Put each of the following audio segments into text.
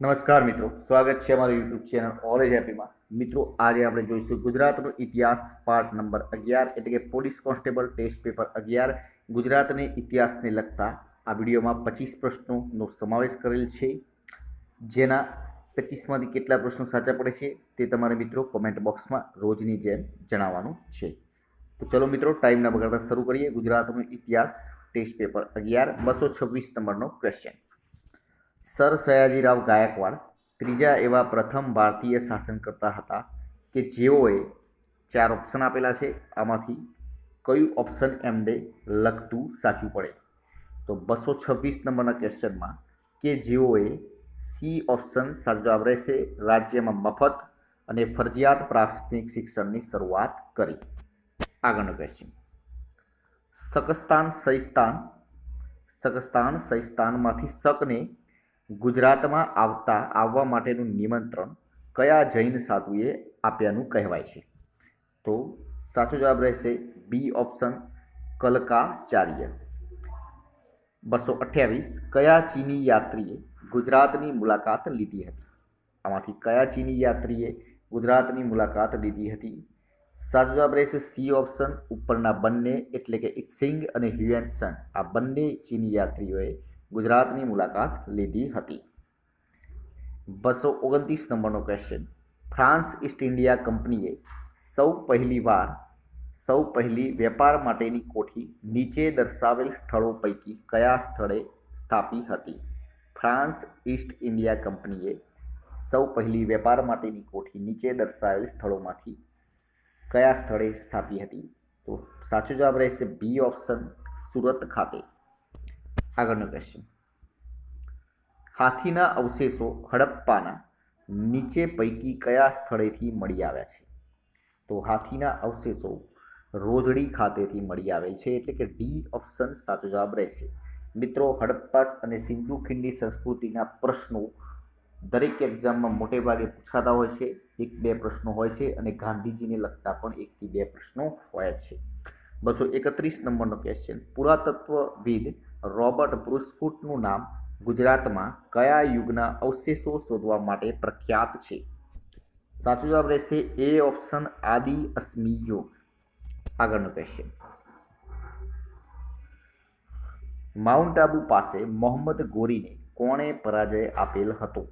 નમસ્કાર મિત્રો, સ્વાગત છે અમારું યુટ્યુબ ચેનલ ઓલેજ હેપીમાં. મિત્રો, આજે આપણે જોઈશું ગુજરાતનો ઇતિહાસ પાર્ટ નંબર 11 એટલે કે પોલીસ કોન્સ્ટેબલ ટેસ્ટ પેપર 11 ગુજરાતને ઇતિહાસને લગતા આ વિડીયોમાં 25 પ્રશ્નોનો સમાવેશ કરેલ છે. જેના 25માંથી કેટલા પ્રશ્નો સાચા પડે છે તે તમારે મિત્રો કોમેન્ટ બોક્સમાં રોજની જેમ જણાવવાનું છે. તો ચલો મિત્રો, ટાઈમ ના બગાડતા શરૂ કરીએ. ગુજરાતનો ઇતિહાસ ટેસ્ટ પેપર 11 226 નંબરનો ક્વેશ્ચન. સર સયાજીરાવ ગાયકવાડ ત્રીજા એવા પ્રથમ ભારતીય શાસનકર્તા હતા કે જેઓએ 4 ઓપ્શન આપેલા છે. આમાંથી કયું ઓપ્શન એમને લગતું સાચું પડે? તો 226 નંબરના ક્વેશ્ચનમાં કે જેઓએ સી ઓપ્શન સાચો જવાબ રહેશે. રાજ્યમાં મફત અને ફરજિયાત પ્રાથમિક શિક્ષણની શરૂઆત કરી. આગળનો ક્વેશ્ચન. સકસ્તાન સહિસ્તાનમાંથી શકને ગુજરાતમાં આવવા માટેનું નિમંત્રણ કયા જૈન સાધુએ આપ્યાનું કહેવાય છે? તો સાચો જવાબ રહેશે બી ઓપ્શન, કલકાચાર્ય. 228 કયા ચીની યાત્રીએ ગુજરાતની મુલાકાત લીધી હતી? આમાંથી કયા ચીની યાત્રીએ ગુજરાતની મુલાકાત લીધી હતી? સાચો જવાબ રહેશે સી ઓપ્શન, ઉપરના બંને એટલે કે ઇત્સિંગ અને હ્યુએનસન આ બંને ચીની યાત્રીઓએ ગુજરાતની મુલાકાત લીધી હતી. 229 નંબરનો ક્વેશ્ચન. ફ્રાન્સ ઈસ્ટ ઇન્ડિયા કંપનીએ સૌ પહેલી વેપાર માટેની કોઠી નીચે દર્શાવેલ સ્થળો પૈકી કયા સ્થળે સ્થાપી હતી? ફ્રાન્સ ઈસ્ટ ઇન્ડિયા કંપનીએ સૌ પહેલી વેપાર માટેની કોઠી નીચે દર્શાવેલ સ્થળોમાંથી કયા સ્થળે સ્થાપી હતી? તો સાચો જવાબ રહેશે બી ઓપ્શન, સુરત ખાતે. આગળનો ક્વેશ્ચન. હાથીના અવશેષો હડપ્પાના નીચે પૈકી કયા સ્થળેથી મળી આવ્યા છે? તો હાથીના અવશેષો રોજડી ખાતેથી મળી આવે છે, એટલે કે ડી ઓપ્શન સાચો જવાબ રહેશે. મિત્રો, હડપ્પા અને સિંધુ ખીણની સંસ્કૃતિના પ્રશ્નો દરેક એક્ઝામમાં મોટે ભાગે પૂછાતા હોય છે. 1-2 પ્રશ્નો હોય છે અને ગાંધીજીને લગતા પણ 1 થી 2 પ્રશ્નો હોય છે. 231 નંબરનો ક્વેશ્ચન. પુરાતત્વવિદ રોબર્ટ બ્રુસફૂટનું નામ ગુજરાતમાં કયા યુગના અવશેષો શોધવા માટે પ્રખ્યાત છે? સાચો જવાબ રહેશે એ ઓપ્શન, આદિ અશ્મી યુગ. આગળનો ક્વેશ્ચન. માઉન્ટ આબુ પાસે મોહમ્મદ ગોરીને કોણે પરાજય આપેલ હતો?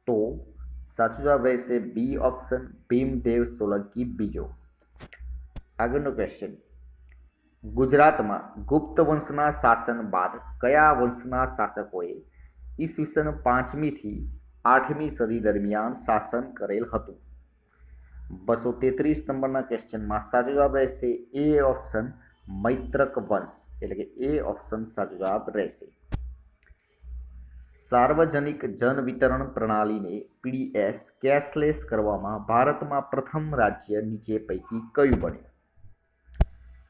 તો સાચો જવાબ રહેશે બી ઓપ્શન, ભીમદેવ સોલંકી બીજો. આગળનો ક્વેશ્ચન. ગુજરાતમાં ગુપ્ત વંશના શાસન બાદ કયા વંશના શાસકોએ ઈસવીસન 5મી થી 8મી સદી દરમિયાન શાસન કરેલ હતું? 233 નંબરના ક્વેશ્ચનમાં સાચો જવાબ રહેશે એ ઓપ્શન, મૈત્રક વંશ, એટલે કે એ ઓપ્શન સાચો જવાબ રહેશે. સાર્વજનિક જન વિતરણ પ્રણાલીને પીડીએસ કેશલેસ કરવામાં ભારતમાં પ્રથમ રાજ્ય નીચે પૈકી કયું બન્યું?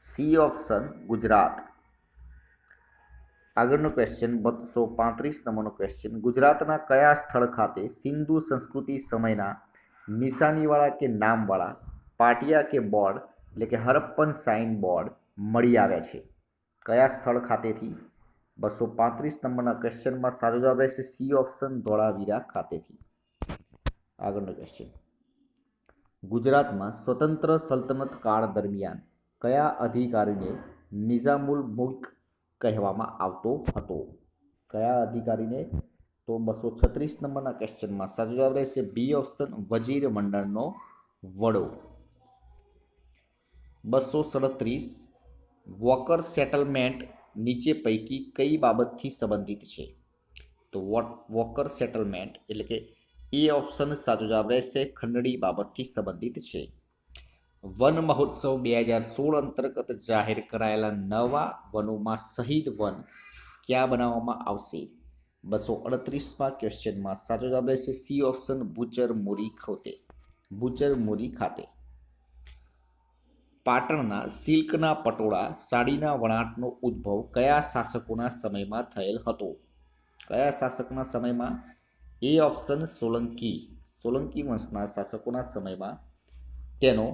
C option, Gujarat. આગળનો ક્વેશ્ચન 235 નંબરનો ક્વેશ્ચન. ગુજરાતના કયા સ્થળ ખાતે સિંધુ સંસ્કૃતિ સમયના નિશાનીવાળા કે નામવાળા પાટિયા કે બોર્ડ એટલે કે હરપ્પન સાઇન બોર્ડ મળી આવ્યા છે? કયા સ્થળ ખાતેથી? 235 નંબરના ક્વેશ્ચનમાં સાચો જવાબ રહેશે સી ઓપ્શન, ધોળાવીરા ખાતેથી. આગળનો ક્વેશ્ચન. ગુજરાતમાં સ્વતંત્ર સલ્તનત કાળ દરમિયાન કયા અધિકારીને નિઝામુલ મુલ્ક કહેવામાં આવતો હતો? કયા અધિકારીને? તો 236 નંબરના ક્વેશ્ચનમાં સાચો જવાબ રહેશે બી ઓપ્શન, વજીર મંડળનો વડો. 237 વોકર સેટલમેન્ટ નીચે પૈકી કઈ બાબતથી સંબંધિત છે? તો વોકર સેટલમેન્ટ એટલે કે એ ઓપ્શન સાચો જવાબ રહેશે, ખંડણી બાબતથી સંબંધિત છે. વન મહોત્સવ 2016 અંતર્ગત જાહેર કરાયેલા નવા વનોમાં શહીદ વન ક્યાં બનાવવામાં આવશે? 238માં ક્વેશ્ચનમાં સાચો જવાબ રહેશે સી ઓપ્શન, બુચરમુરી ખાતે. પાટણના સિલ્કના પટોળા સાડીના વણાટનો ઉદ્ભવ કયા શાસકોના સમયમાં થયેલ હતો? કયા શાસકના સમયમાં? એ ઓપ્શન, સોલંકી વંશના શાસકોના સમયમાં તેનો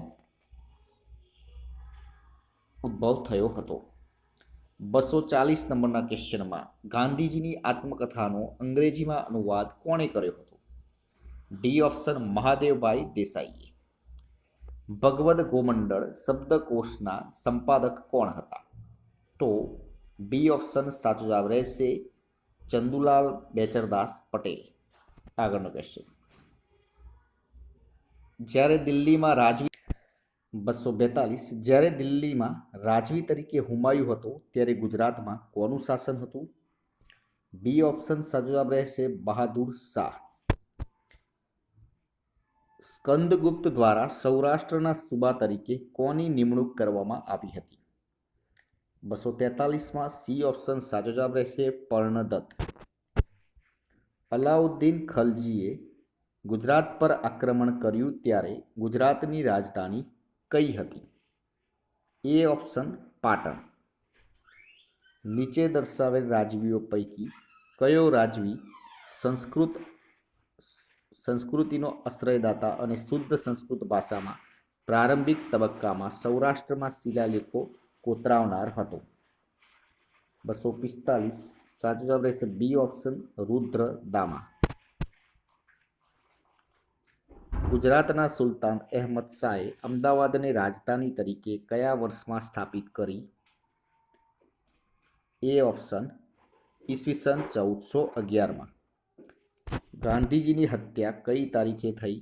ઉદ્ભવ થયો હતો. 240 નંબરના ક્વેશ્ચનમાં ગાંધીજીની આત્મકથાનો અંગ્રેજીમાં અનુવાદ કોણે કર્યો હતો? ડી ઓપ્શન મહાદેવભાઈ દેસાઈએ. ભગવદ ગોમંડળ શબ્દકોશના સંપાદક કોણ હતા? તો બી ઓપ્શન સાચો જવાબ રહેશે ચંદુલાલ બેચરદાસ પટેલ. આગળનો ક્વેશ્ચન. જ્યારે દિલ્હીમાં રાજવી 242 જ્યારે દિલ્હીમાં રાજવી તરીકે હુમાયુ હતો ત્યારે ગુજરાતમાં કોનું શાસન હતું? બી ઓપ્શન સાચો જવાબ રહેશે બહાદુર શાહ. સ્કંદગુપ્ત દ્વારા સૌરાષ્ટ્રના સુબા તરીકે કોની નિમણૂક કરવામાં આવી હતી? 243માં સી ઓપ્શન સાચો જવાબ રહેશે પર્ણદત્ત. અલાઉદ્દીન ખલજીએ ગુજરાત પર આક્રમણ કર્યું ત્યારે ગુજરાતની રાજધાની કઈ હતી? એ ઓપ્શન પાટણ. નીચે દર્શાવેલ રાજવીઓ પૈકી કયો રાજવી સંસ્કૃતિનો આશ્રયદાતા અને શુદ્ધ સંસ્કૃત ભાષામાં પ્રારંભિક તબક્કામાં સૌરાષ્ટ્રમાં શિલાલેખો કોતરાવનાર હતો? 245 સાચો જવાબ રહેશે બી ઓપ્શન રુદ્રદામા. ગુજરાતના સુલતાન અહેમદ શાહે અમદાવાદને રાજધાની તરીકે કયા વર્ષમાં સ્થાપિત કરી? એ ઓપ્શન ઈસવીસન 1411માં. ગાંધીજીની હત્યા કઈ તારીખે થઈ?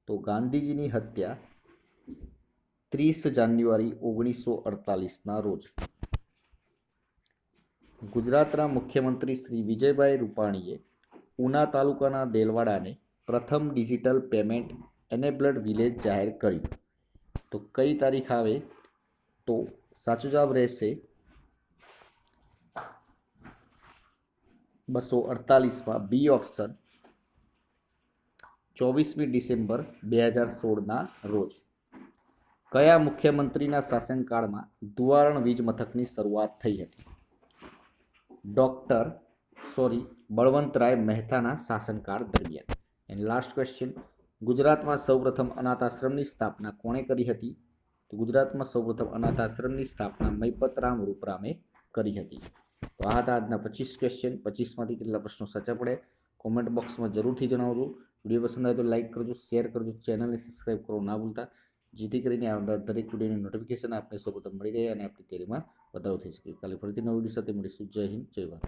તો ગાંધીજીની હત્યા 30 જાન્યુઆરી 1948ના રોજ. ગુજરાતના મુખ્યમંત્રી શ્રી વિજયભાઈ રૂપાણીએ ઉના તાલુકાના દેલવાડાને પ્રથમ ડિજિટલ પેમેન્ટ એનેબલ્ડ વિલેજ જાહેર કર્યું. તો કઈ તારીખ આવે? તો સાચો જવાબ રહેશે 248માં બી ઓપ્શન 24મી ડિસેમ્બર 2016ના રોજ. કયા મુખ્યમંત્રીના શાસનકાળમાં ધુવારણ વીજ મથકની શરૂઆત થઈ હતી? બળવંતરાય મહેતાના શાસનકાળ દરમિયાન. And last question. ગુજરાતમાં સૌપ્રથમ અનાથ આશ્રમની સ્થાપના કોણે કરી હતી? તો ગુજરાતમાં સૌપ્રથમ અનાથ આશ્રમની સ્થાપના મૈપતરામ રૂપરામે કરી હતી. તો આ હતા આજના 25 ક્વેશ્ચન. 25માંથી કેટલા પ્રશ્નો સાચા પડે કોમેન્ટ બોક્સમાં જરૂરથી જણાવજો. વિડીયો પસંદ આવે તો લાઇક કરજો, શેર કરજો, ચેનલને સબસ્ક્રાઈબ કરવું ના ભૂલતા, જેથી કરીને આવનાર દરેક વિડીયોની નોટિફિકેશન આપને સૌપ્રથમ મળી રહે અને આપણી તૈયારીમાં વધારો થઈ શકે. કાલે ફરીથી નવા વિડીયો સાથે મળીશું. જય હિન્દ, જય ભારત.